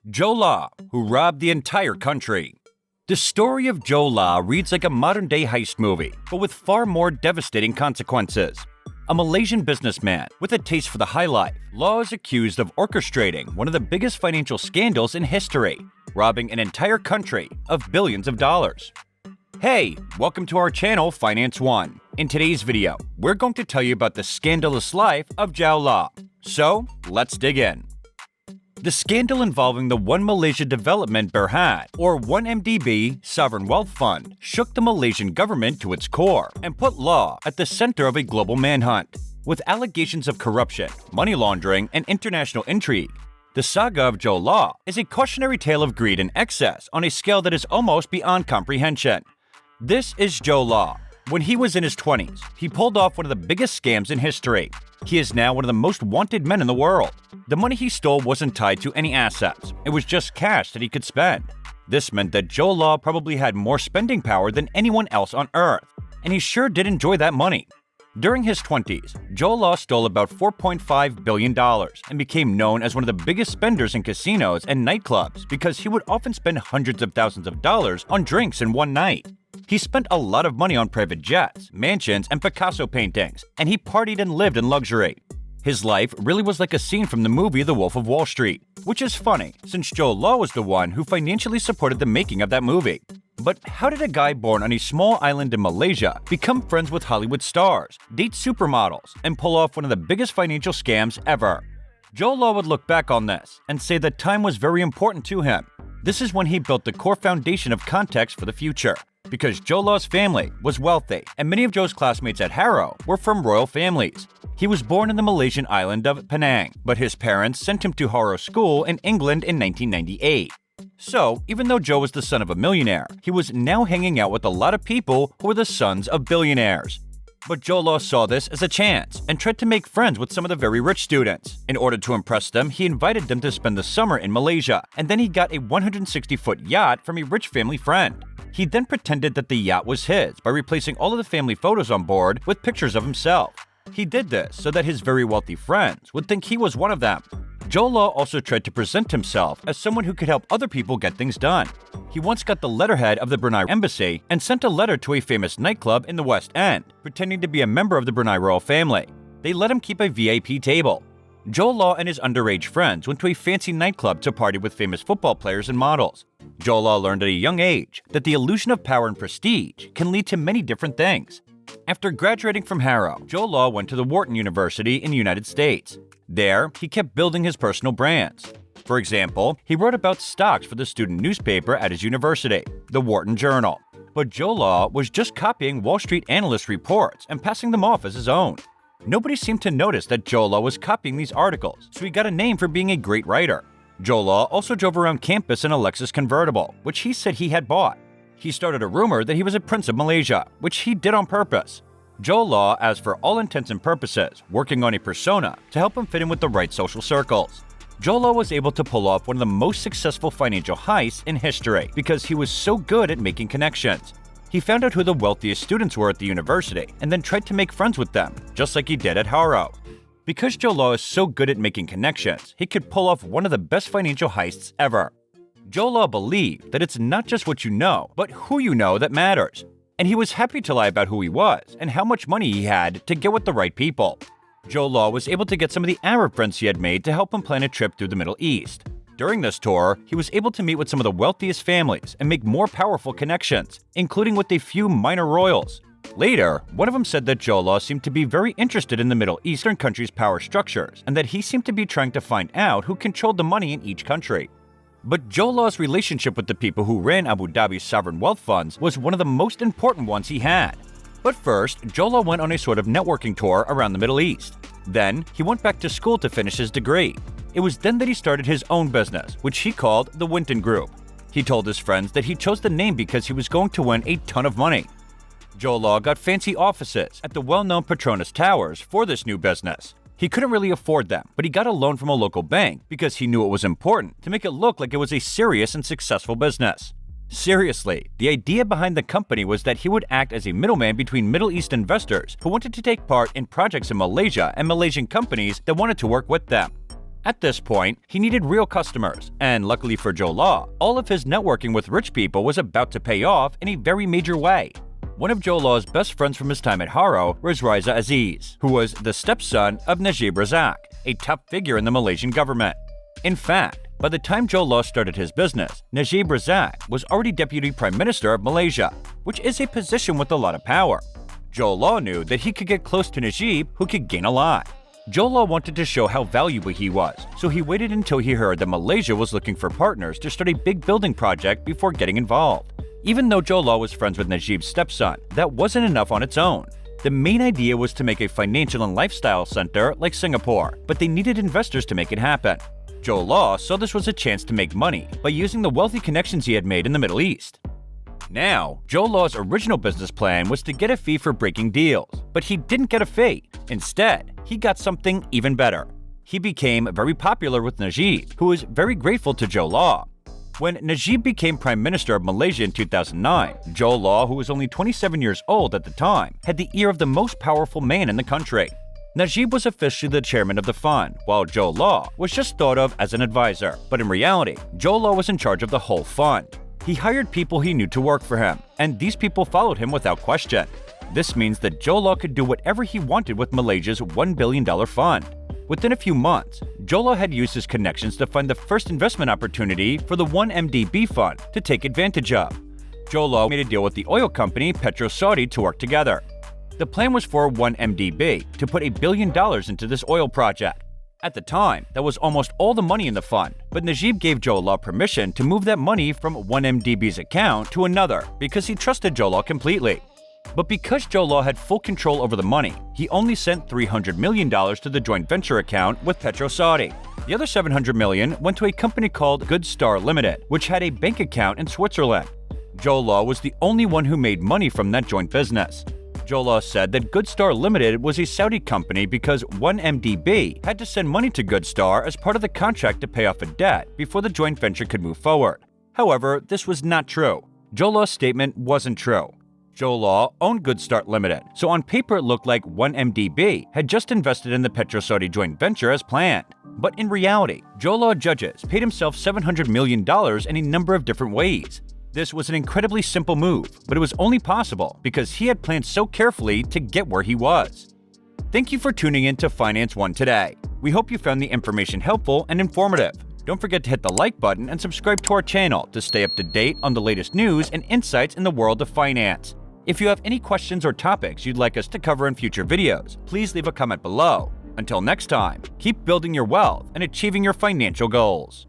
Jho Low, who robbed the entire country. The story of Jho Low reads like a modern-day heist movie, but with far more devastating consequences. A Malaysian businessman with a taste for the high life, Low is accused of orchestrating one of the biggest financial scandals in history, robbing an entire country of billions of dollars. Hey, welcome to our channel Finance One. In today's video, we're going to tell you about the scandalous life of Jho Low. So, let's dig in. The scandal involving the One Malaysia Development Berhad, or 1MDB sovereign wealth fund, shook the Malaysian government to its core and put Low at the center of a global manhunt. With allegations of corruption, money laundering, and international intrigue, the saga of Jho Low is a cautionary tale of greed and excess on a scale that is almost beyond comprehension. This is Jho Low. When he was in his 20s, he pulled off one of the biggest scams in history. He is now one of the most wanted men in the world. The money he stole wasn't tied to any assets. It was just cash that he could spend. This meant that Jho Low probably had more spending power than anyone else on earth, and he sure did enjoy that money. During his 20s, Jho Low stole about $4.5 billion and became known as one of the biggest spenders in casinos and nightclubs because he would often spend hundreds of thousands of dollars on drinks in one night. He spent a lot of money on private jets, mansions, and Picasso paintings, and he partied and lived in luxury. His life really was like a scene from the movie The Wolf of Wall Street, which is funny since Jho Low was the one who financially supported the making of that movie. But how did a guy born on a small island in Malaysia become friends with Hollywood stars, date supermodels, and pull off one of the biggest financial scams ever? Jho Low would look back on this and say that time was very important to him. This is when he built the core foundation of context for the future. Because Jho Low's family was wealthy, and many of Jho's classmates at Harrow were from royal families. He was born in the Malaysian island of Penang, but his parents sent him to Harrow School in England in 1998. So, even though Jho was the son of a millionaire, he was now hanging out with a lot of people who were the sons of billionaires. But Jho Low saw this as a chance and tried to make friends with some of the very rich students. In order to impress them, he invited them to spend the summer in Malaysia, and then he got a 160-foot yacht from a rich family friend. He then pretended that the yacht was his by replacing all of the family photos on board with pictures of himself. He did this so that his very wealthy friends would think he was one of them. Jho Low also tried to present himself as someone who could help other people get things done. He once got the letterhead of the Brunei embassy and sent a letter to a famous nightclub in the West End, pretending to be a member of the Brunei royal family. They let him keep a VIP table. Jho Low and his underage friends went to a fancy nightclub to party with famous football players and models. Jho Low learned at a young age that the illusion of power and prestige can lead to many different things. After graduating from Harrow, Jho Low went to the Wharton University in the United States. There, he kept building his personal brands. For example, he wrote about stocks for the student newspaper at his university, the Wharton Journal. But Jho Low was just copying Wall Street analyst reports and passing them off as his own. Nobody seemed to notice that Jho Low was copying these articles, so he got a name for being a great writer. Jho Low also drove around campus in a Lexus convertible, which he said he had bought. He started a rumor that he was a prince of Malaysia, which he did on purpose. Jho Low, as for all intents and purposes, working on a persona to help him fit in with the right social circles. Jho Low was able to pull off one of the most successful financial heists in history because he was so good at making connections. He found out who the wealthiest students were at the university and then tried to make friends with them, just like he did at Harrow. Because Jho Low is so good at making connections, he could pull off one of the best financial heists ever. Jho Low believed that it's not just what you know, but who you know that matters. And he was happy to lie about who he was and how much money he had to get with the right people. Jho Low was able to get some of the Arab friends he had made to help him plan a trip through the Middle East. During this tour, he was able to meet with some of the wealthiest families and make more powerful connections, including with a few minor royals. Later, one of them said that Jho Low seemed to be very interested in the Middle Eastern countries' power structures and that he seemed to be trying to find out who controlled the money in each country. But Jho Low's relationship with the people who ran Abu Dhabi's sovereign wealth funds was one of the most important ones he had. But first, Jho Low went on a sort of networking tour around the Middle East. Then, he went back to school to finish his degree. It was then that he started his own business, which he called the Winton Group. He told his friends that he chose the name because he was going to win a ton of money. Jho Low got fancy offices at the well-known Petronas Towers for this new business. He couldn't really afford them, but he got a loan from a local bank because he knew it was important to make it look like it was a serious and successful business. Seriously, the idea behind the company was that he would act as a middleman between Middle East investors who wanted to take part in projects in Malaysia and Malaysian companies that wanted to work with them. At this point, he needed real customers, and luckily for Jho Low, all of his networking with rich people was about to pay off in a very major way. One of Jho Low's best friends from his time at Haro was Riza Aziz, who was the stepson of Najib Razak, a top figure in the Malaysian government. In fact, by the time Jho Low started his business, Najib Razak was already Deputy Prime Minister of Malaysia, which is a position with a lot of power. Jho Low knew that he could get close to Najib, who could gain a lot. Jho Low wanted to show how valuable he was, so he waited until he heard that Malaysia was looking for partners to start a big building project before getting involved. Even though Jho Low was friends with Najib's stepson, that wasn't enough on its own. The main idea was to make a financial and lifestyle center like Singapore, but they needed investors to make it happen. Jho Low saw this was a chance to make money by using the wealthy connections he had made in the Middle East. Now, Jho Low's original business plan was to get a fee for breaking deals, but he didn't get a fee. Instead, he got something even better. He became very popular with Najib, who was very grateful to Jho Low. When Najib became Prime Minister of Malaysia in 2009, Jho Low, who was only 27 years old at the time, had the ear of the most powerful man in the country. Najib was officially the chairman of the fund, while Jho Low was just thought of as an advisor, but in reality, Jho Low was in charge of the whole fund. He hired people he knew to work for him, and these people followed him without question. This means that Jho Low could do whatever he wanted with Malaysia's $1 billion fund. Within a few months, Jho Low had used his connections to find the first investment opportunity for the 1MDB fund to take advantage of. Jho Low made a deal with the oil company PetroSaudi to work together. The plan was for 1MDB to put $1 billion into this oil project. At the time, that was almost all the money in the fund, but Najib gave Jho Low permission to move that money from 1MDB's account to another because he trusted Jho Low completely. But because Jho Low had full control over the money, he only sent $300 million to the joint venture account with PetroSaudi. The other $700 million went to a company called Good Star Limited, which had a bank account in Switzerland. Jho Low was the only one who made money from that joint business. Jho Low said that Good Star Limited was a Saudi company because 1MDB had to send money to Good Star as part of the contract to pay off a debt before the joint venture could move forward. However, this was not true. Jho Low's statement wasn't true. Jho Low owned Good Start Limited, so on paper it looked like 1MDB had just invested in the PetroSaudi joint venture as planned. But in reality, Jho Low judges paid himself $700 million in a number of different ways. This was an incredibly simple move, but it was only possible because he had planned so carefully to get where he was. Thank you for tuning in to Finance One today. We hope you found the information helpful and informative. Don't forget to hit the like button and subscribe to our channel to stay up to date on the latest news and insights in the world of finance. If you have any questions or topics you'd like us to cover in future videos, please leave a comment below. Until next time, keep building your wealth and achieving your financial goals.